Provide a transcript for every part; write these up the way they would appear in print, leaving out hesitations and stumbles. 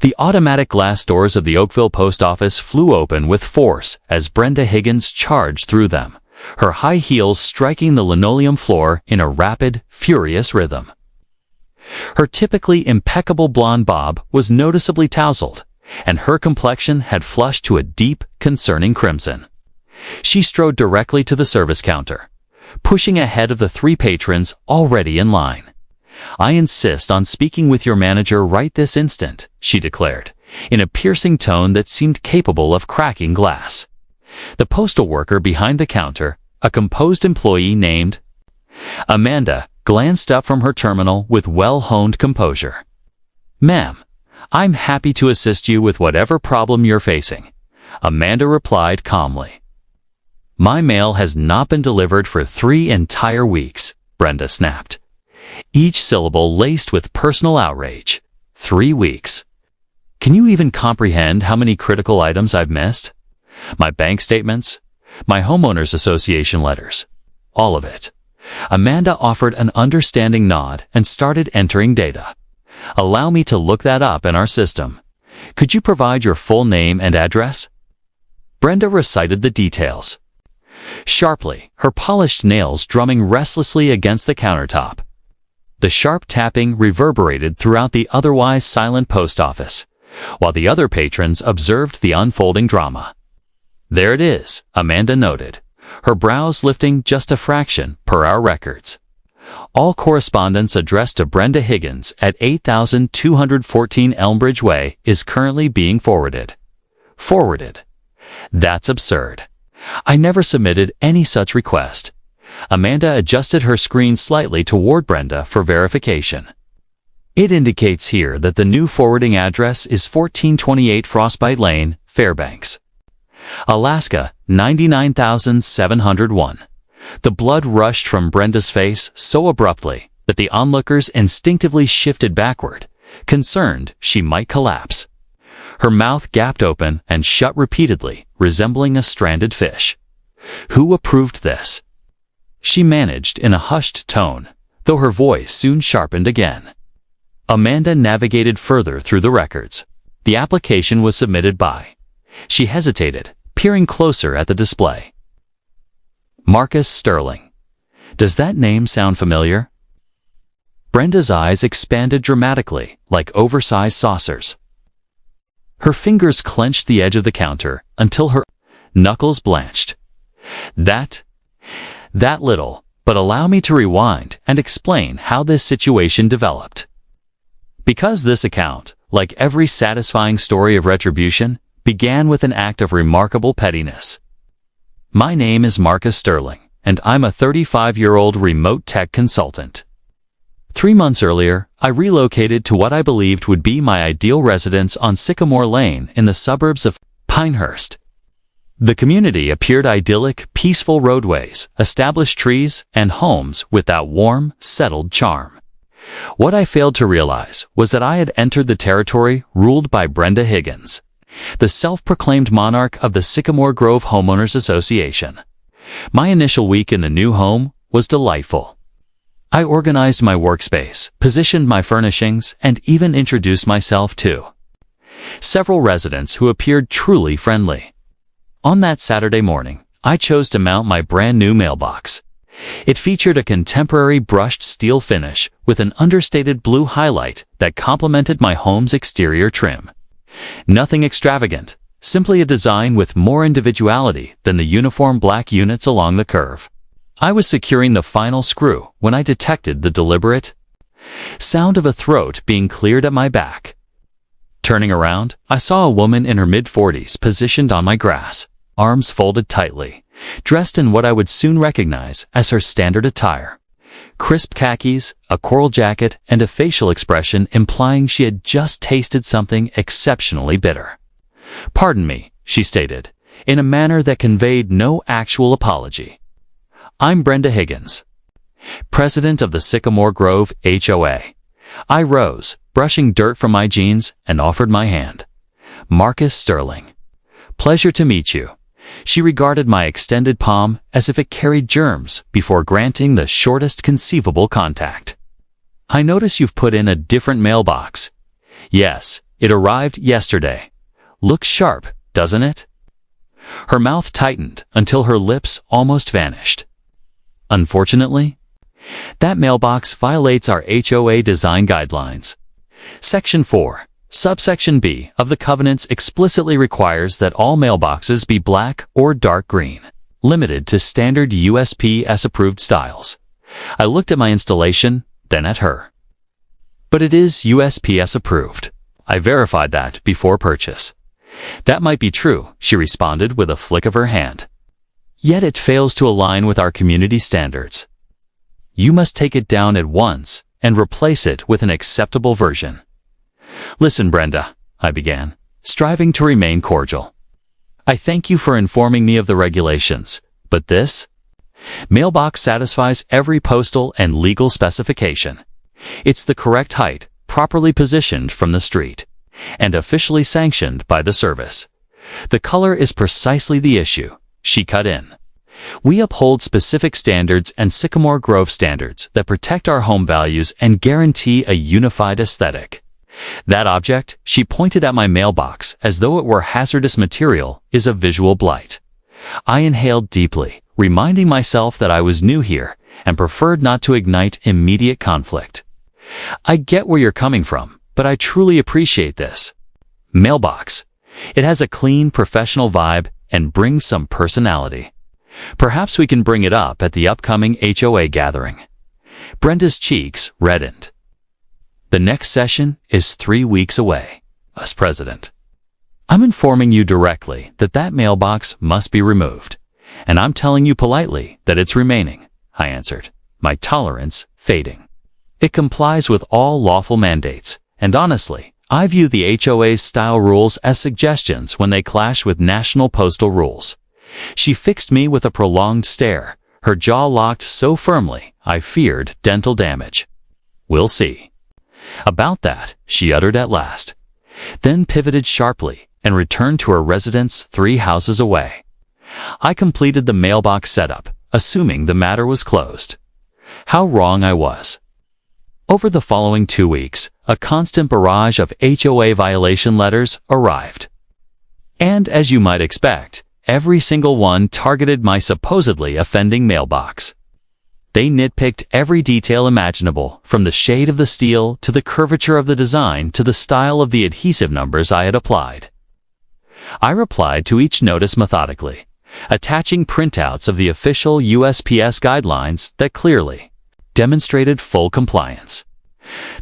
The automatic glass doors of the Oakville post office flew open with force as Brenda Higgins charged through them, her high heels striking the linoleum floor in a rapid, furious rhythm. Her typically impeccable blonde bob was noticeably tousled, and her complexion had flushed to a deep, concerning crimson. She strode directly to the service counter, pushing ahead of the 3 patrons already in line. "I insist on speaking with your manager right this instant," she declared, in a piercing tone that seemed capable of cracking glass. The postal worker behind the counter, a composed employee named Amanda, glanced up from her terminal with well-honed composure. "Ma'am, I'm happy to assist you with whatever problem you're facing," Amanda replied calmly. "My mail has not been delivered for 3 entire weeks," Brenda snapped, each syllable laced with personal outrage. 3 weeks. Can you even comprehend how many critical items I've missed? My bank statements, my homeowners association letters, all of it. Amanda offered an understanding nod and started entering data. "Allow me to look that up in our system. Could you provide your full name and address?" Brenda recited the details. Sharply, her polished nails drumming restlessly against the countertop. The sharp tapping reverberated throughout the otherwise silent post office, while the other patrons observed the unfolding drama. "There it is," Amanda noted, her brows lifting just a fraction per our records. "All correspondence addressed to Brenda Higgins at 8214 Elmbridge Way is currently being forwarded." Forwarded. That's absurd. I never submitted any such request. Amanda adjusted her screen slightly toward Brenda for verification. "It indicates here that the new forwarding address is 1428 Frostbite Lane, Fairbanks, Alaska, 99,701. The blood rushed from Brenda's face so abruptly that the onlookers instinctively shifted backward, concerned she might collapse. Her mouth gapped open and shut repeatedly, resembling a stranded fish. "Who approved this?" she managed in a hushed tone, though her voice soon sharpened again. Amanda navigated further through the records. The application was submitted by. She hesitated, peering closer at the display. Marcus Sterling. Does that name sound familiar? Brenda's eyes expanded dramatically, like oversized saucers. Her fingers clenched the edge of the counter until her knuckles blanched. That little, but allow me to rewind and explain how this situation developed. Because this account, like every satisfying story of retribution, began with an act of remarkable pettiness. My name is Marcus Sterling, and I'm a 35-year-old remote tech consultant. 3 months earlier, I relocated to what I believed would be my ideal residence on Sycamore Lane in the suburbs of Pinehurst. The community appeared idyllic, peaceful roadways, established trees, and homes with that warm, settled charm. What I failed to realize was that I had entered the territory ruled by Brenda Higgins, the self-proclaimed monarch of the Sycamore Grove Homeowners Association. My initial week in the new home was delightful. I organized my workspace, positioned my furnishings, and even introduced myself to several residents who appeared truly friendly. On that Saturday morning, I chose to mount my brand new mailbox. It featured a contemporary brushed steel finish with an understated blue highlight that complemented my home's exterior trim. Nothing extravagant, simply a design with more individuality than the uniform black units along the curve. I was securing the final screw when I detected the deliberate sound of a throat being cleared at my back. Turning around, I saw a woman in her mid-40s positioned on my grass, arms folded tightly, dressed in what I would soon recognize as her standard attire. Crisp khakis, a coral jacket, and a facial expression implying she had just tasted something exceptionally bitter. "Pardon me," she stated, in a manner that conveyed no actual apology. "I'm Brenda Higgins, president of the Sycamore Grove HOA." I rose, brushing dirt from my jeans, and offered my hand. "Marcus Sterling. Pleasure to meet you." She regarded my extended palm as if it carried germs before granting the shortest conceivable contact. "I notice you've put in a different mailbox." "Yes, It arrived yesterday. Looks sharp, doesn't it? Her mouth tightened until her lips almost vanished. Unfortunately, that mailbox violates our HOA design guidelines. Section 4, subsection B of the covenants explicitly requires that all mailboxes be black or dark green, limited to standard USPS-approved styles. I looked at my installation, then at her. But it is USPS-approved. I verified that before purchase. That might be true, she responded with a flick of her hand. Yet it fails to align with our community standards. You must take it down at once and replace it with an acceptable version. Listen, Brenda, I began, striving to remain cordial. I thank you for informing me of the regulations, but this mailbox satisfies every postal and legal specification. It's the correct height, properly positioned from the street, and officially sanctioned by the service. The color is precisely the issue, she cut in. We uphold specific standards and Sycamore Grove standards that protect our home values and guarantee a unified aesthetic. That object, she pointed at my mailbox as though it were hazardous material, is a visual blight. I inhaled deeply, reminding myself that I was new here and preferred not to ignite immediate conflict. I get where you're coming from, but I truly appreciate this mailbox. It has a clean, professional vibe and brings some personality. Perhaps we can bring it up at the upcoming HOA gathering. Brenda's cheeks reddened. The next session is 3 weeks away, as president. I'm informing you directly that that mailbox must be removed, and I'm telling you politely that it's remaining, I answered, my tolerance fading. It complies with all lawful mandates, and honestly, I view the HOA's style rules as suggestions when they clash with national postal rules. She fixed me with a prolonged stare, her jaw locked so firmly I feared dental damage. We'll see. About that, she uttered at last, then pivoted sharply and returned to her residence 3 houses away. I completed the mailbox setup, assuming the matter was closed. How wrong I was. Over the following 2 weeks, a constant barrage of HOA violation letters arrived. And as you might expect, every single one targeted my supposedly offending mailbox. They nitpicked every detail imaginable, from the shade of the steel to the curvature of the design to the style of the adhesive numbers I had applied. I replied to each notice methodically, attaching printouts of the official USPS guidelines that clearly demonstrated full compliance.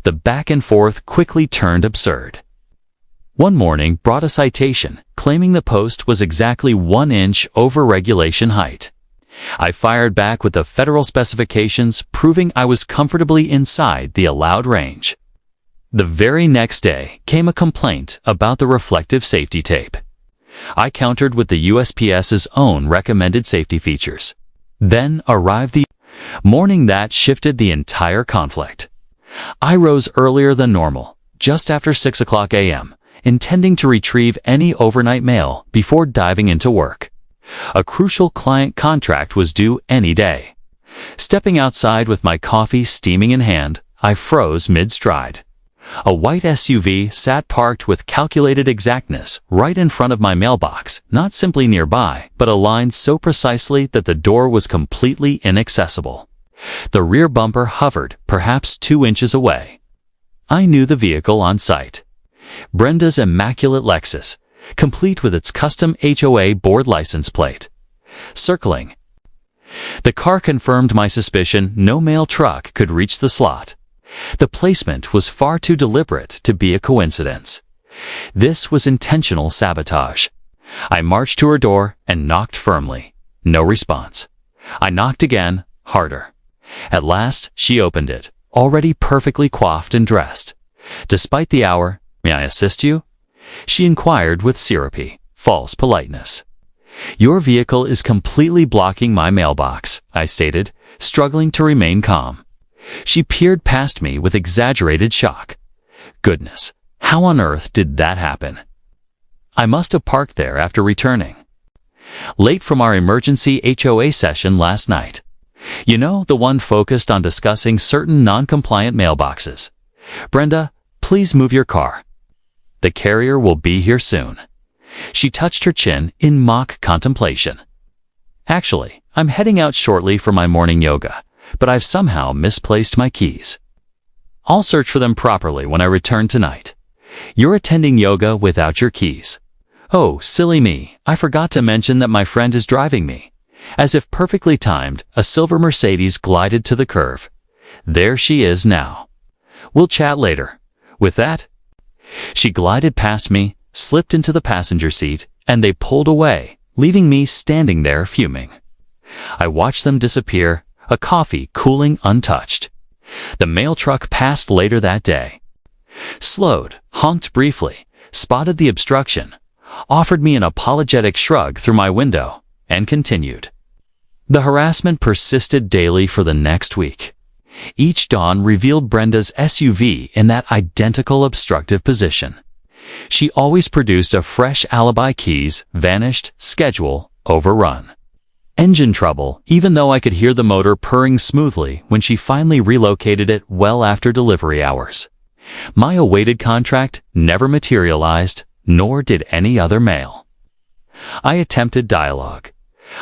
The back and forth quickly turned absurd. One morning brought a citation claiming the post was exactly 1 inch over regulation height. I fired back with the federal specifications proving I was comfortably inside the allowed range. The very next day came a complaint about the reflective safety tape. I countered with the USPS's own recommended safety features. Then arrived the morning that shifted the entire conflict. I rose earlier than normal, just after 6 o'clock a.m., intending to retrieve any overnight mail before diving into work. A crucial client contract was due any day. Stepping outside with my coffee steaming in hand, I froze mid-stride. A white SUV sat parked with calculated exactness right in front of my mailbox, not simply nearby, but aligned so precisely that the door was completely inaccessible. The rear bumper hovered perhaps 2 inches away. I knew the vehicle on sight. Brenda's immaculate Lexus, complete with its custom HOA board license plate. Circling. The car confirmed my suspicion no mail truck could reach the slot. The placement was far too deliberate to be a coincidence. This was intentional sabotage. I marched to her door and knocked firmly. No response. I knocked again, harder. At last, she opened it, already perfectly coiffed and dressed. Despite the hour, "May I assist you?" she inquired with syrupy, false politeness. "Your vehicle is completely blocking my mailbox," I stated, struggling to remain calm. She peered past me with exaggerated shock. Goodness, how on earth did that happen? I must have parked there after returning. Late from our emergency HOA session last night. You know, the one focused on discussing certain non-compliant mailboxes. Brenda, please move your car. the carrier will be here soon." She touched her chin in mock contemplation. "Actually, I'm heading out shortly for my morning yoga, but I've somehow misplaced my keys. I'll search for them properly when I return tonight. You're attending yoga without your keys. Oh, silly me, I forgot to mention that my friend is driving me." As if perfectly timed, a silver Mercedes glided to the curve. "There she is now. We'll chat later." With that, she glided past me, slipped into the passenger seat, and they pulled away, leaving me standing there fuming. I watched them disappear, a coffee cooling untouched. The mail truck passed later that day. Slowed, honked briefly, spotted the obstruction, offered me an apologetic shrug through my window, and continued. The harassment persisted daily for the next week. Each dawn revealed Brenda's SUV in that identical obstructive position. She always produced a fresh alibi: keys, vanished, schedule, overrun. Engine trouble, even though I could hear the motor purring smoothly when she finally relocated it well after delivery hours. My awaited contract never materialized, nor did any other mail. I attempted dialogue.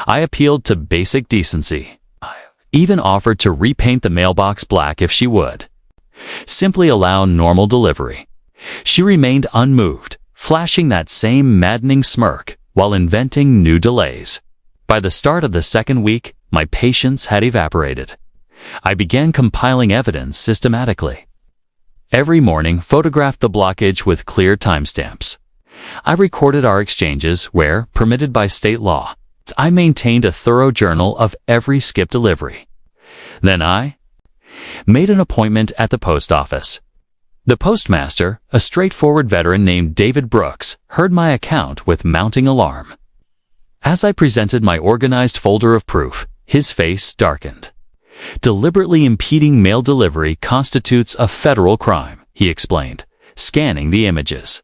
I appealed to basic decency. I even offered to repaint the mailbox black if she would. Simply allow normal delivery. She remained unmoved, flashing that same maddening smirk while inventing new delays. By the start of the second week, my patience had evaporated. I began compiling evidence systematically. Every morning, photographed the blockage with clear timestamps. I recorded our exchanges where, permitted by state law, I maintained a thorough journal of every skipped delivery. Then I made an appointment at the post office. The postmaster, a straightforward veteran named David Brooks, heard my account with mounting alarm. As I presented my organized folder of proof, his face darkened. "Deliberately impeding mail delivery constitutes a federal crime," he explained, scanning the images.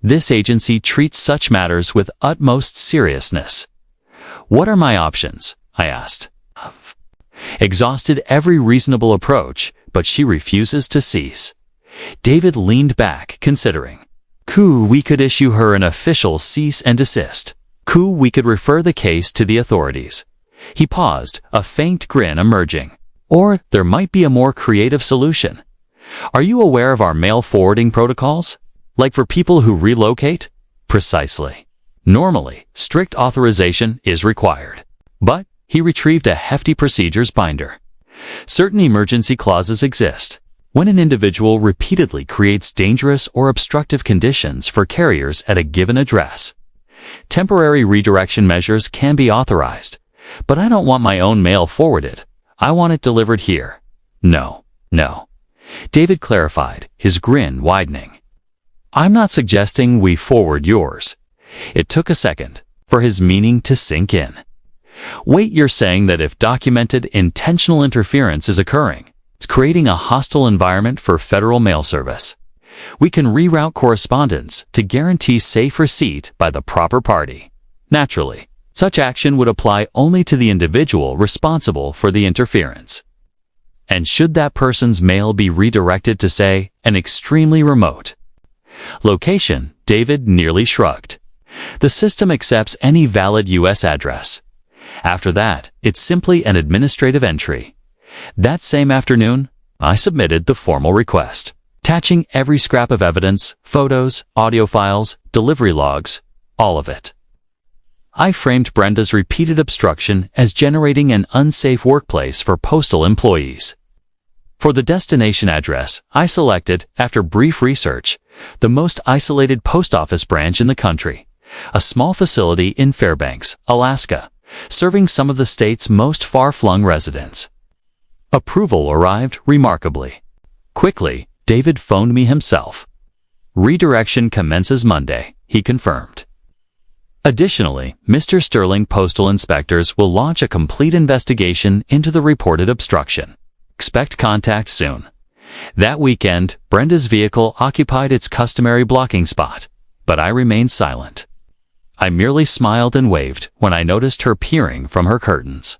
"This agency treats such matters with utmost seriousness." "What are my options?" I asked. Exhausted every reasonable approach, but she refuses to cease. David leaned back, considering. We could issue her an official cease and desist. We could refer the case to the authorities." He paused, a faint grin emerging. "Or there might be a more creative solution. Are you aware of our mail forwarding protocols? Like for people who relocate?" "Precisely. Normally, strict authorization is required." But he retrieved a hefty procedures binder. "Certain emergency clauses exist. When an individual repeatedly creates dangerous or obstructive conditions for carriers at a given address, temporary redirection measures can be authorized. But I don't want my own mail forwarded. I want it delivered here." No. David clarified, his grin widening. "I'm not suggesting we forward yours." It took a second for his meaning to sink in. "Wait, you're saying that if documented intentional interference is occurring, it's creating a hostile environment for federal mail service. We can reroute correspondence to guarantee safe receipt by the proper party. Naturally, such action would apply only to the individual responsible for the interference. And should that person's mail be redirected to, say, an extremely remote location," David nearly shrugged. "The system accepts any valid U.S. address. After that, it's simply an administrative entry." That same afternoon, I submitted the formal request, attaching every scrap of evidence, photos, audio files, delivery logs, all of it. I framed Brenda's repeated obstruction as generating an unsafe workplace for postal employees. For the destination address, I selected, after brief research, the most isolated post office branch in the country, a small facility in Fairbanks, Alaska, serving some of the state's most far-flung residents. Approval arrived remarkably quickly. David phoned me himself. "Redirection commences Monday," he confirmed. Additionally, Mr. Sterling postal inspectors will launch a complete investigation into the reported obstruction. Expect contact soon. That weekend, Brenda's vehicle occupied its customary blocking spot, but I remained silent. I merely smiled and waved when I noticed her peering from her curtains.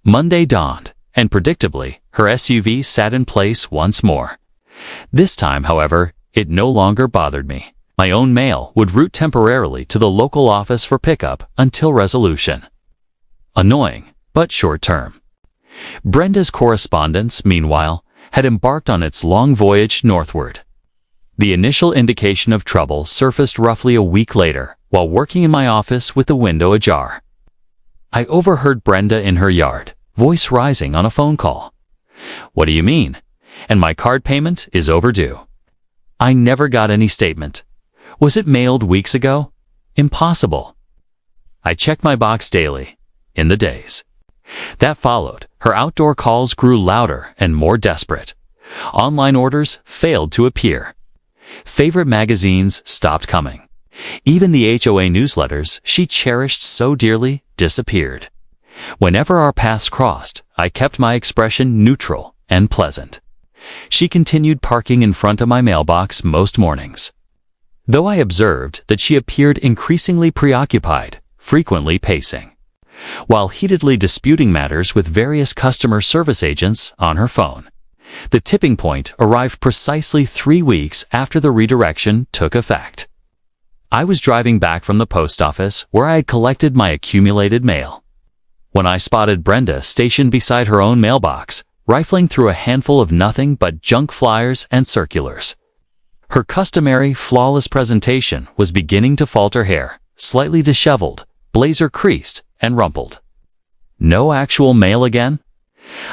Monday dawned, and predictably, her SUV sat in place once more. This time, however, It no longer bothered me. My own mail would route temporarily to the local office for pickup until resolution. Annoying, but short-term. Brenda's correspondence, meanwhile, had embarked on its long voyage northward. The initial indication of trouble surfaced roughly a week later, while working in my office with the window ajar. I overheard Brenda in her yard, voice rising on a phone call. "What do you mean? And my card payment is overdue." I never got any statement. Was it mailed weeks ago? Impossible. I checked my box daily, in the days that followed. Her outdoor calls grew louder and more desperate. Online orders failed to appear. Favorite magazines stopped coming. Even the HOA newsletters she cherished so dearly disappeared. Whenever our paths crossed, I kept my expression neutral and pleasant. She continued parking in front of my mailbox most mornings. Though I observed that she appeared increasingly preoccupied, frequently pacing, while heatedly disputing matters with various customer service agents on her phone. The tipping point arrived precisely 3 weeks after the redirection took effect. I was driving back from the post office where I had collected my accumulated mail, when I spotted Brenda stationed beside her own mailbox, rifling through a handful of nothing but junk flyers and circulars. Her customary flawless presentation was beginning to falter, hair slightly disheveled, blazer creased and rumpled. "No actual mail again?"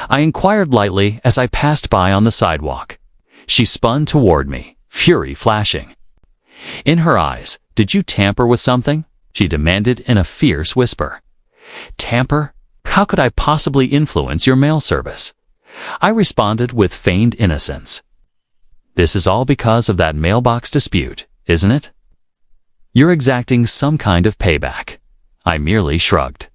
I inquired lightly as I passed by on the sidewalk. She spun toward me, fury flashing. In her eyes, "Did you tamper with something?" she demanded in a fierce whisper. "Tamper? How could I possibly influence your mail service?" I responded with feigned innocence. "This is all because of that mailbox dispute, isn't it? You're exacting some kind of payback." I merely shrugged.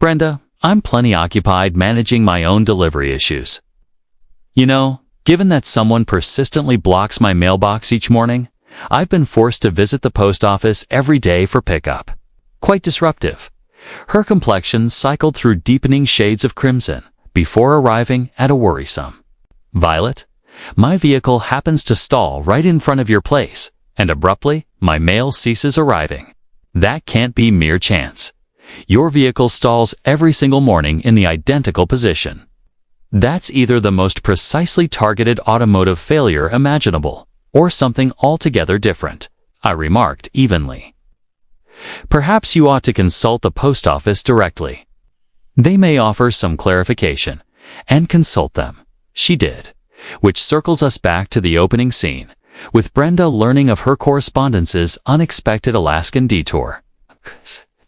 "Brenda, I'm plenty occupied managing my own delivery issues. You know, given that someone persistently blocks my mailbox each morning, I've been forced to visit the post office every day for pickup. Quite disruptive." Her complexion cycled through deepening shades of crimson before arriving at a worrisome violet. "My vehicle happens to stall right in front of your place, and abruptly, my mail ceases arriving. That can't be mere chance. Your vehicle stalls every single morning in the identical position. That's either the most precisely targeted automotive failure imaginable, or something altogether different," I remarked evenly. "Perhaps you ought to consult the post office directly. They may offer some clarification, and consult them." She did, which circles us back to the opening scene, with Brenda learning of her correspondence's unexpected Alaskan detour.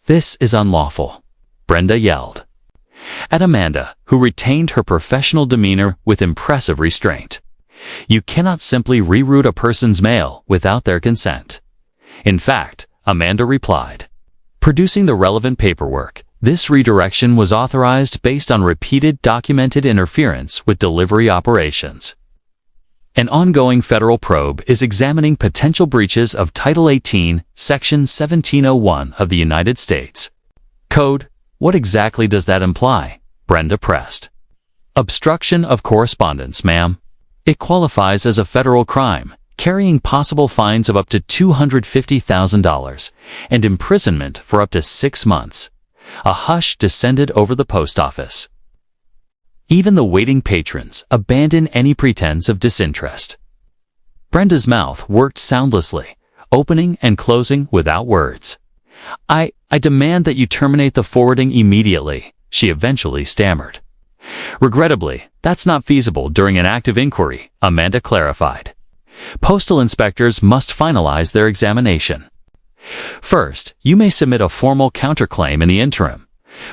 "This is unlawful," Brenda yelled at Amanda, who retained her professional demeanor with impressive restraint. "You cannot simply reroute a person's mail without their consent." "In fact," Amanda replied, producing the relevant paperwork, "this redirection was authorized based on repeated documented interference with delivery operations. An ongoing federal probe is examining potential breaches of Title 18, Section 1701 of the United States Code." "What exactly does that imply?" Brenda pressed. "Obstruction of correspondence, ma'am. It qualifies as a federal crime, carrying possible fines of up to $250,000 and imprisonment for up to 6 months. A hush descended over the post office. Even the waiting patrons abandoned any pretense of disinterest. Brenda's mouth worked soundlessly, opening and closing without words. I demand that you terminate the forwarding immediately," she eventually stammered. "Regrettably, that's not feasible during an active inquiry," Amanda clarified. "Postal inspectors must finalize their examination. First, you may submit a formal counterclaim in the interim,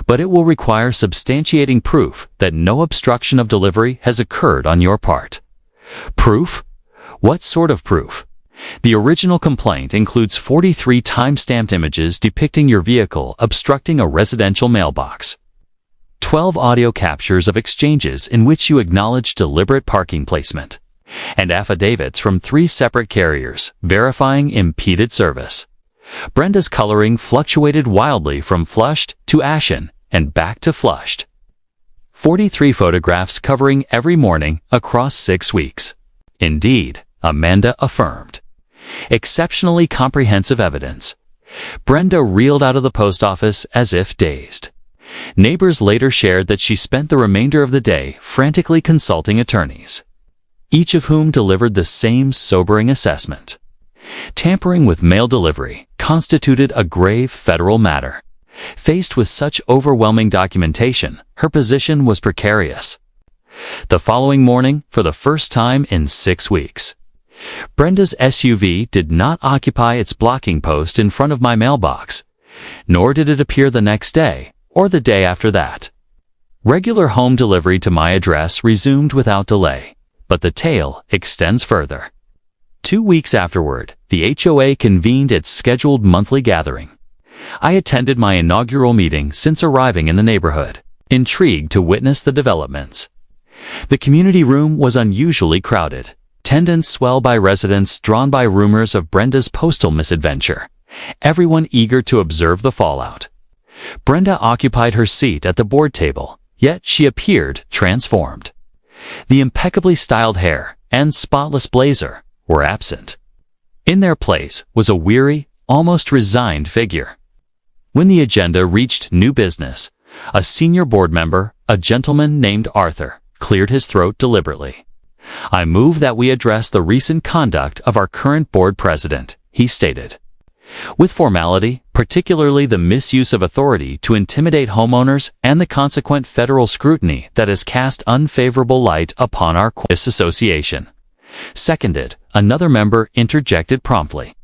but it will require substantiating proof that no obstruction of delivery has occurred on your part." "Proof? What sort of proof?" "The original complaint includes 43 time-stamped images depicting your vehicle obstructing a residential mailbox, 12 audio captures of exchanges in which you acknowledge deliberate parking placement, and affidavits from 3 separate carriers verifying impeded service." Brenda's coloring fluctuated wildly from flushed to ashen and back to flushed. 43 photographs covering every morning across 6 weeks. "Indeed," Amanda affirmed. Exceptionally comprehensive evidence. Brenda reeled out of the post office as if dazed. Neighbors later shared that she spent the remainder of the day frantically consulting attorneys, each of whom delivered the same sobering assessment. Tampering with mail delivery constituted a grave federal matter. Faced with such overwhelming documentation, her position was precarious. The following morning, for the first time in 6 weeks, Brenda's SUV did not occupy its blocking post in front of my mailbox, nor did it appear the next day or the day after that. Regular home delivery to my address resumed without delay, but the tale extends further. 2 weeks afterward, the HOA convened its scheduled monthly gathering. I attended my inaugural meeting since arriving in the neighborhood, intrigued to witness the developments. The community room was unusually crowded, attendance swelled by residents drawn by rumors of Brenda's postal misadventure, everyone eager to observe the fallout. Brenda occupied her seat at the board table, yet she appeared transformed. The impeccably styled hair and spotless blazer were absent. In their place was a weary, almost resigned figure. When the agenda reached new business, a senior board member, a gentleman named Arthur, cleared his throat deliberately. "I move that we address the recent conduct of our current board president," he stated. With formality, particularly the misuse of authority to intimidate homeowners and the consequent federal scrutiny that has cast unfavorable light upon our association. Seconded, another member interjected promptly.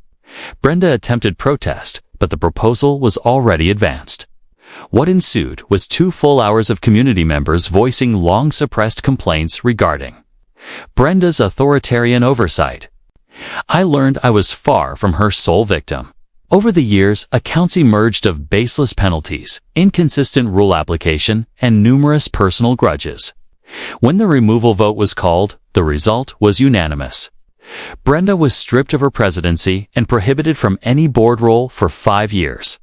Brenda attempted protest, but the proposal was already advanced. What ensued was 2 full hours of community members voicing long-suppressed complaints regarding Brenda's authoritarian oversight. I learned I was far from her sole victim. Over the years, accounts emerged of baseless penalties, inconsistent rule application, and numerous personal grudges. When the removal vote was called, the result was unanimous. Brenda was stripped of her presidency and prohibited from any board role for 5 years.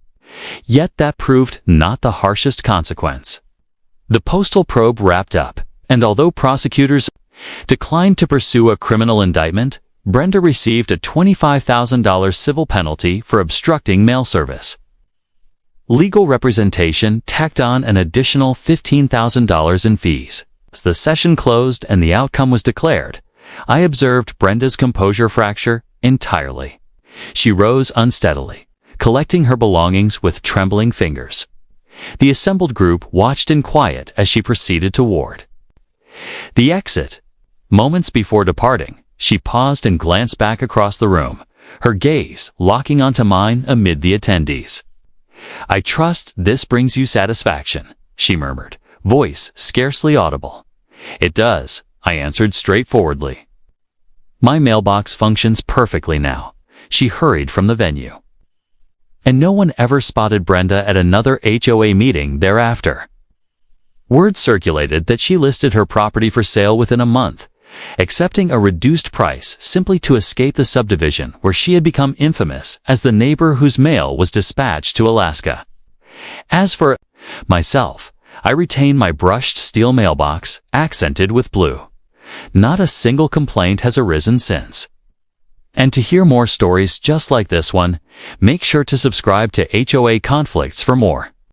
Yet that proved not the harshest consequence. The postal probe wrapped up, and although prosecutors declined to pursue a criminal indictment, Brenda received a $25,000 civil penalty for obstructing mail service. Legal representation tacked on an additional $15,000 in fees. As the session closed and the outcome was declared, I observed Brenda's composure fracture entirely. She rose unsteadily, collecting her belongings with trembling fingers. The assembled group watched in quiet as she proceeded toward the exit. Moments before departing, she paused and glanced back across the room, her gaze locking onto mine amid the attendees. "I trust this brings you satisfaction," she murmured, voice scarcely audible. "It does," I answered straightforwardly. "My mailbox functions perfectly now." She hurried from the venue. And no one ever spotted Brenda at another HOA meeting thereafter. Word circulated that she listed her property for sale within a month, accepting a reduced price simply to escape the subdivision where she had become infamous as the neighbor whose mail was dispatched to Alaska. As for myself, I retain my brushed steel mailbox, accented with blue. Not a single complaint has arisen since. And to hear more stories just like this one, make sure to subscribe to HOA Conflicts for more.